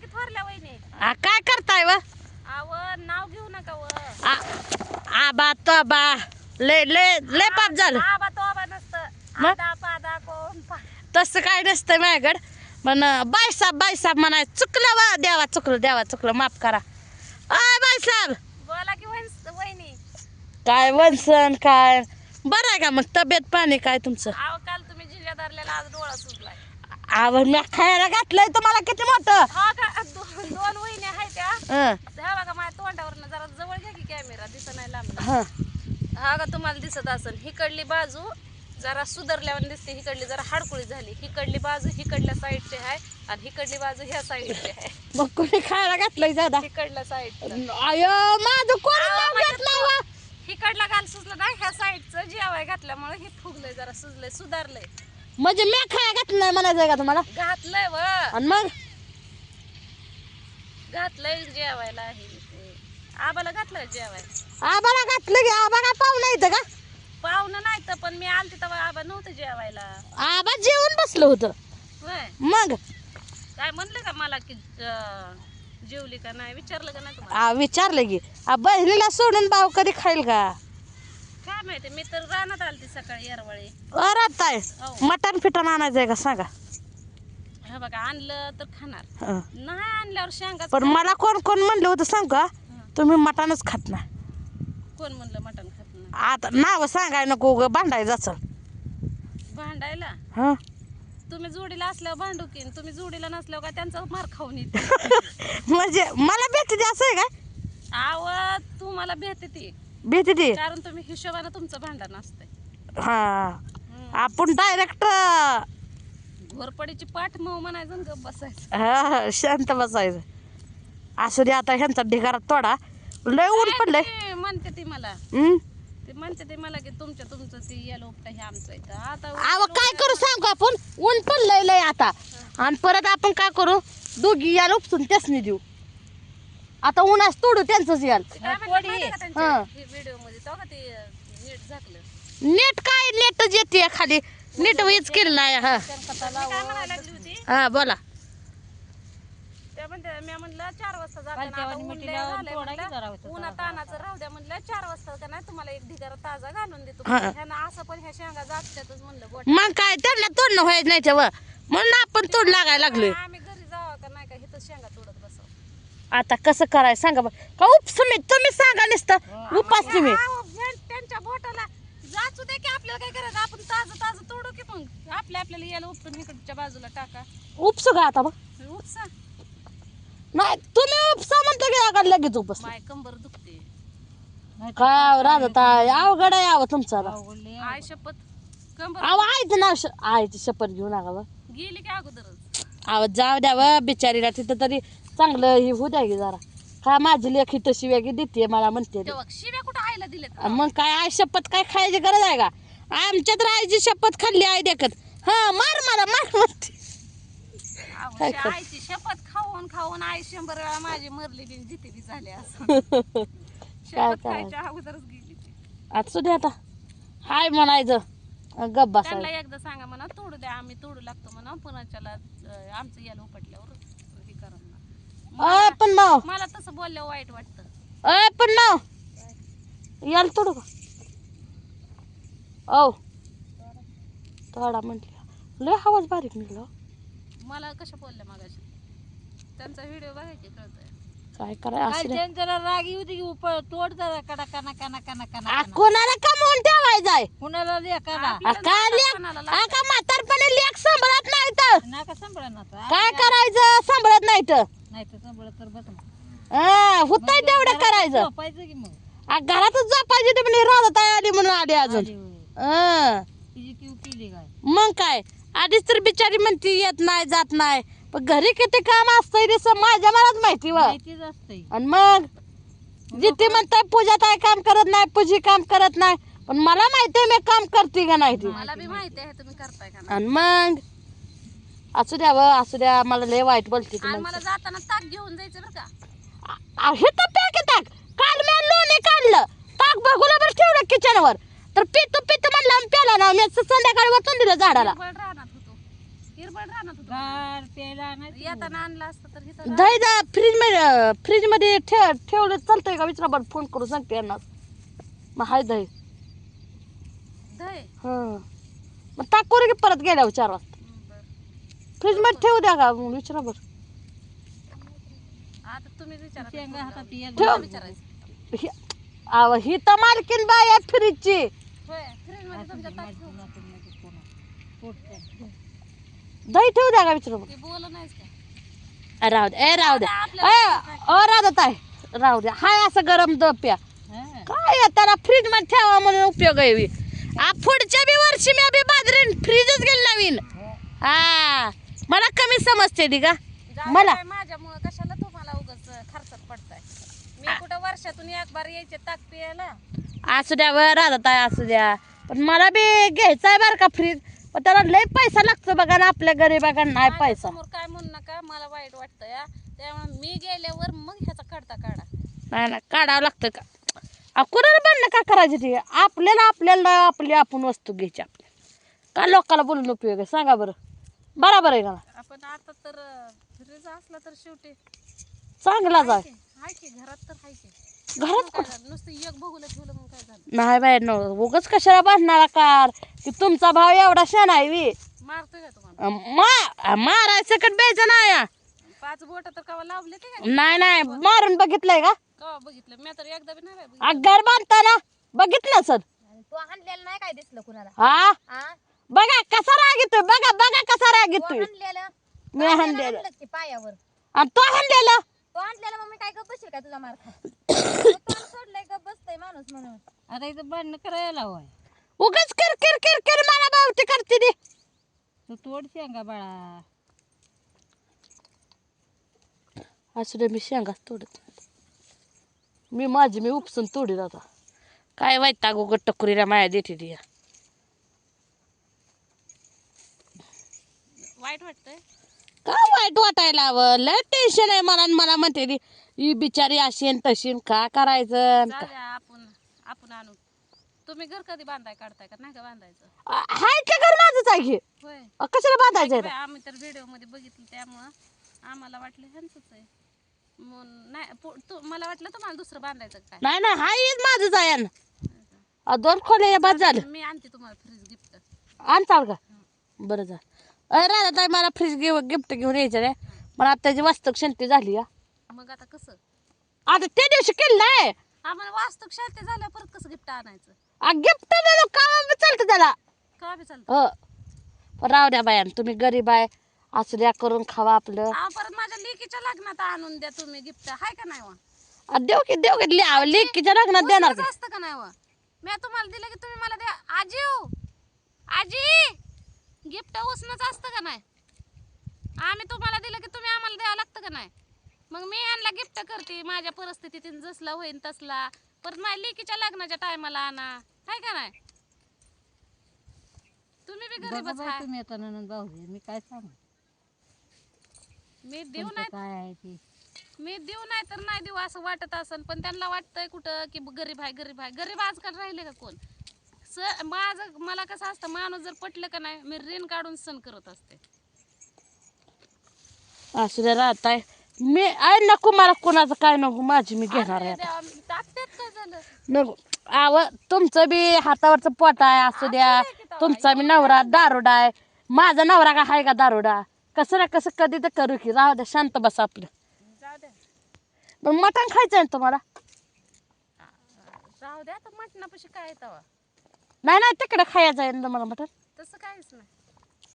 की थोरल्या वहिनी काय करताय व आव नाव घेऊ नका व आबा तोबा ले ले ले पाप झालं आबा तो आबा नसतं मग? आदा पादा कोण तसं काय नसतं माझ्याकडं पण बाईसाब म्हणाय चुकलं वा देवा चुकलं माफ करा बाईसाब बोला की वहिनी काय वंसन काय बरं आहे का मग तब्येत पाणी काय तुमचं आव काल तुम्ही जिल्ह्यात धरलेला आज डोळा सुजलाय आवड मी खायला घातलंय तुम्हाला किती मोठं हा का दोन वहिनी आहेत त्या हं, हा बघा माझ्या तोंडावरनं जरा जवळ घ्या की कॅमेरा दिसत नाही लांब हं. हा का तुम्हाला दिसत असेल हिकडली बाजू जरा सुधारल्यावर दिसते हिकडली जरा हाडकुळी झाली हिकडली बाजू हिकडल्या साईडची आहे आणि हिकडली बाजू ह्या साईडची आहे मग कोणी खायला घातलंय दादा हिकडल्या साईड अयो माझं कोण नाव घेतलंय वा? हिकडला गाल सुजलं ना ह्या साईडचं जेवाय घातल्यामुळे हे फुगलंय जरा सुजलंय सुधारलंय म्हणजे मी खायला घातलं म्हणायचंय का तुम्हाला घातलंय व आणि मग घातलंय जेवायला हे ते. आबाला घातलंय जेवायला आबाला घातलं की आबा काय पाहुणा येतं का पाहुणं नाही तर पण मी आलते तेव्हा आबा नव्हतं जेवायला आबा जेवण बसलं होतं होय मग काय म्हणलं का मला की जेवली का नाही विचारलं का नाही तुम्हाला विचारलं की बहिणीला सोडून भाव कधी खाईल का काय माहिती मी तर रानात आलती सकाळी येरवाळी राहताय हो. मटण फिटण आणायचंय का सांगा हा बघा आणलं तर खाणार हं. नाही आणल्यावर शेंगाच पण मला कोण म्हणलं होतं सांग का तुम्ही मटणच खात नाही कोण म्हणलं मटण खात नाही आता नाव सांगाय नको ग भांडाय जाचल भांडायला हं तुम्ही जोडीला असल्यावर भांडू की तुम्ही जोडीला नसल्यावर काय त्यांचा मार खाऊन येते म्हणजे मला भेटते ते असं आहे काय आव तू मला भेटते ती भेटते ते कारण तुम्ही हिशोबानं तुमचं भांडण असतंय हा आपण डायरेक्ट घोरपडीची पाठ मग म्हणायचं आणि गप्प बसायचं शांत बसायचं असू दे आता ह्यांचा ढिगारा तोडा लय ऊन पडलंय ते म्हणते ती मला हं? ते म्हणते ते मला की तुमचं ते याला उपटा हे आमचं इथं आता अहो काय करू सांगू आपण ऊन पडलंय लय आता आणि परत आपण काय करू दोघी याला उपसून त्यासनी देऊ आता उन्हाच तोडू त्यांचंच याल हं. व्हिडिओ मध्ये तेव्हा का ते नीट झाकलं नेट काय नेटच येते खाली नेट वीज केलं नाही हा मी काय म्हणायला लागली होती हा बोला त्या म्हणते मी म्हणलं 4 वाजता जाताना आता ऊन लय झालंय म्हणलं. उन्हात तानाचं राहू द्या म्हणलं 4 वाजता का नाही तुम्हाला एक ढिगारा ताजा घालून देतो हा. ह्यांना असं पण ह्या शेंगा जागतातच म्हणलं गोट मग काय त्यांना तोडणं व्हायचं नाही तेव्हा म्हणून आपण तोड लागायला लागलोय आम्ही घरी जावं का नाही का इथं शेंगा तोडत बसव आता कसं करायचं सांगा बरं. का उपस मी तुम्ही सांगा नुसतं उपास तुम्ही त्यांच्या बोटाला जाचू दे की आपल्याला काय करायचं आपण ताजं तोडू की मग आपल्याला यायला उपटून इकडच्या बाजूला टाका उपसू का आता मग उपसा नाही तुम्ही उपसा म्हणतो की आता लगेच उपस माय कंबर दुखते काय राहता अवघड आहे यावं तुमचं आता. आय शपथ कंबर अहो आईचं नाव आईची शपथ घेऊ नका बा गेली की अगोदरच अहो जाऊ द्या व बिचारीला तिथं तरी चांगलं हे होऊ द्या की जरा काय माझी लेखी तशी वेगळी देते मला म्हणते तेव्हा शिव्या कुठं आईला दिलेत मग काय आई शपथ काय खायची गरज आहे का आमच्या तर आईची शपथ खाल्ली आई देखत हा मार मला मार म्हणते काय कर- आईची शपथ खाऊन आई 100 वेळा माझी मरली बी जिथे बी झाली असं शपथ खायच्या अगोदरच गेली ती. असू दे आता हाय म्हणायचं गप त्यांना बसायचं एकदा सांगा म्हणा तोडू द्या आम्ही तोडू लागतो म्हणा पुन्हा आमचं याला उपटल्यावर हे करा म्हणा. अय पण नाव मला तसं बोलल्यावर वाईट वाटतं अय पण नाव याला तोडू का औ तोडा म्हटलं लय आवाज बारीक निघला मला कशा बोलल्या मागाशी त्यांचा व्हिडिओ बघायचे कळतंय काय कराय असं जरा राग येऊ दे तोड जरा कडा कना कना कना कना कोणाला कमवून ठेवायचंय कुणाला लेकाला का म्हातारपणे लेख सांभाळत नाही तर नाका सांभाळा ना आता. काय करायचं सांभाळत नाही तर नाही तर सांभाळा तर बस होतंय तेवढं करायचं झोपायचं की मग घरातच झोपायची ते म्हणजे राहत आली म्हणून आली अजून आली होय. तिची किव केली काय मग काय आधीच तर बिचारी म्हणती येत नाही जात नाही पण घरी किती काम असतंय ते माझ्या मलाच माहिती वा माहितीच असते आणि मग जिथे म्हणताय पूजा ताई काम करत नाही पूजी काम करत नाही पण मला माहितीये मी काम करते का नाही ती मला बी माहिती आहे तुम्ही करताय का आणि मग असू द्या व असू द्या मला लय वाईट बोलते ती आणि माणसं. मला जाताना ताक घेऊन जायचं बरं का हे तर पॅक ताक काल मी लोणी काढलं ताक बघूला ठेवलं किचनवर तर पितो म्हणलं प्याला ना मी संध्याकाळी वाचून दिलं झाडाला हिरबळ राहणार होतो गार प्यायला आणायचं. येताना आणलं असतं तर इथं दही जा फ्रीज मध्ये ठेवलं चालतंय का विचारा बरं फोन करून सांगते यांना मग हाय दही दही हं मग टाकू रे की परत गेल्यावर 4 वाजता बरं. फ्रीज मध्ये ठेवू द्या का मग विचारा बरं आता तुम्ही विचारा शेंगा हातात ये. ठेव विचारायचं ही तर मालकीन बाई आहे फ्रीजची होय फ्रीज मध्ये तुमच्या ताक ठेवू. दही ठेवू द्या का विचारा बरं ते बोल नाहीच का राहू द्या राहू द्या राहू ताई राहू द्या हाय असं गरम प्या हा. काय आहे, त्याला फ्रीज मध्ये ठेवा म्हणून उपयोग आहे बी. पुढच्या बी वर्षी मी बी बाजरीन फ्रीजच गेल नवीन हा मला कमी समजते ती का मला माझ्यामुळे कशाला तुम्हाला उगाच खर्चात पडताय मी कुठं वर्षातून एक बार यायचे ताक पियाला असू द्या वर राहत आहे असू द्या पण मला बी घ्यायचा आहे बरं का फ्रीज पण त्याला लय पैसा लागतो बघा ना आपल्या गरीबाकडे नाही पैसा समोर काय म्हणू नका मला वाईट वाटतं या त्यामुळे मी गेल्यावर मग ह्याचा काढा नाही ना काढावं लागतं का कुणाला बनणं का करायची ती आपल्याला आपली आपण वस्तू घ्यायची आपल्या का लोकाला बोलून उपयोग आहे सांगा बरं बरोबर आहे का आपण आता तर फ्रीज असला तर शेवटी चांगला जा हाय की घरात तर हाय की घरात काय झालं नुसतं एक बघूला ठेवलं मग काय झालं नाही बाई न उगाच कशाला बांधणारा कार की तुमचा भाव एवढा शहाणा आहे बी. मारतोय का तुम्हाला मारायचं कट द्यायचं नाही 5 बोट तर कवा लावले ते का नाही मारून बघितलंय का कवा बघितलं मी तर एकदा बी नाही बाई बघितलं. घर बांधताना बघितलं सर तो हाणलेलं नाही काय दिसलं कुणाला हा हा बघा कसा राग येतोय बघा कसा राग येतोय हाणलेलं मी हाणलेलं हाणलं की पायावर आणि तो हाणलेला तो हाणलेला मग मी काय गप बसशील का तुझा मार खात तो सोडलाय गप बसतय माणूस म्हणून आता इथं भांडणं करायला होय. उगाच किर मला बावटी करते ती तू तोड शेंगा बाळा. असू दे मी शेंगा तोडत मी उपसून तोडीत आता काय वाईट उगत टकुरीला माया देते ती वाईट वाटतंय काय वाईट वाटायला हवं लय टेन्शन आहे मला आणि मला म्हणते ती ही बिचारी अशी आणि तशी आणि काय करायचं जाऊ द्या, आपण आणू तुम्ही घर कधी बांधाय काढताय का नाही का बांधायचं हाय का घर माझंच आहे की होय कशाला बांधायचं बाई, आम्ही तर व्हिडिओ मध्ये बघितलं त्यामुळं आम्हाला वाटलं ह्यांचंच आहे म्हणून नाही मला वाटलं तुम्हाला दुसरं बांधायचं काय नाही हाय माझंच आहे आणि. 2 खोले बाद झालं मी आणते तुम्हाला फ्रीज गिफ्ट आणताल का बरं जा राधा ताई मला फ्रीज गिफ्ट घेऊन यायचं रे मला आता त्याची वास्तव शांती झाली या मग आता कसं आता त्या दिवशी केलं नाही आम्हाला वास्तूक शांती झाल्या परत कसं गिफ्ट आणायचं गिफ्ट दिलं का चालतं त्याला का बी चालतं हो राहू द्या बाया तुम्ही गरीब आहे असू द्या करून खावा आपलं परत माझ्या लेकीच्या लग्नात आणून द्या तुम्ही गिफ्ट हाय का नाही वा देऊ की लेकीच्या लग्नात देणार उसनंच असतं का नाही वा मी तुम्हाला दिलं की तुम्ही मला द्या आजी गिफ्ट उसनंच असतं का नाही आम्ही तुम्हाला दिलं की तुम्ही आम्हाला द्यावं लागतं का नाही मग मी यांना गिफ्ट करते माझ्या परिस्थितीत जसला होईन तसला परत माझ्या लेकीच्या लग्नाच्या टायमाला आणा हाय का नाही तुम्ही बी बघा गरीबच बाई आहे तुम्ही आता ननंद भाऊ मी काय सांगू मी देऊ तुमचं नाही काय आहे ते. मी देऊ नाही तर नाही देऊ असं वाटत असन पण त्यांना वाटतंय कुठं की गरीब आहे गरीब आजकाल राहिले का कोण माझं मला कसं असतं माणूस जर पटलं का नाही मी ऋण काढून सण करत असते असू द्या राहताय मी नको मला कोणाचं काय नको माझी मी घेणार आहे आता. टाकतात काय झालं नको तुमचं बी हातावरचं पोट आहे असू द्या तुमचा बी नवरा दारुडा आहे माझा नवरा का आहे का दारुडा कसं ना कसं कधी तर करू की राहू द्या शांत बस आपलं जाऊ द्या पण मटण खायचं आहे ना तुम्हाला राहू द्या तर मटणापाशी काय येतं नाही तिकडे खायचं आहे ना तुम्हाला मटण तसं काहीच नाही